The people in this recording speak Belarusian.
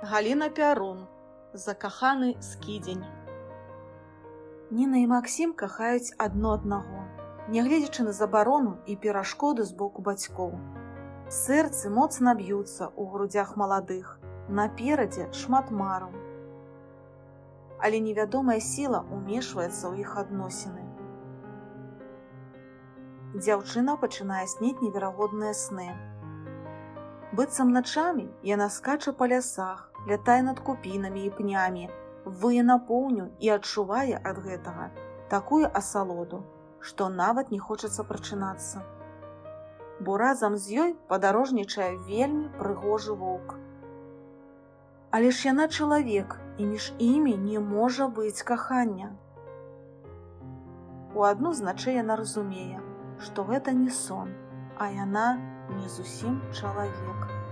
Галіна Пярун. Закаханы скідзень. Ніна і Максім кахаюць адно аднаго, нягледзячы на забарону і перашкоды з боку бацькоў. Сэрцы моцна б'юцца ў грудзях маладых, наперадзе шмат мараў. Але невядомая сіла ўмешваецца ў іх адносіны. Дзяўчына пачынае сніць неверагодныя сны. Быццам начамі яна скача па лясах, лятае над купінамі і пнямі, вые на поўню і адчувае ад гэтага такую асалоду, што нават не хочацца прачынацца. Бо разам з ёй падарожнічае вельмі прыгожы воўк. Але ж яна чалавек, і між імі не можа быць кахання. У адну з начэй яна разумее, што гэта не сон, а яна не зусім чалавек.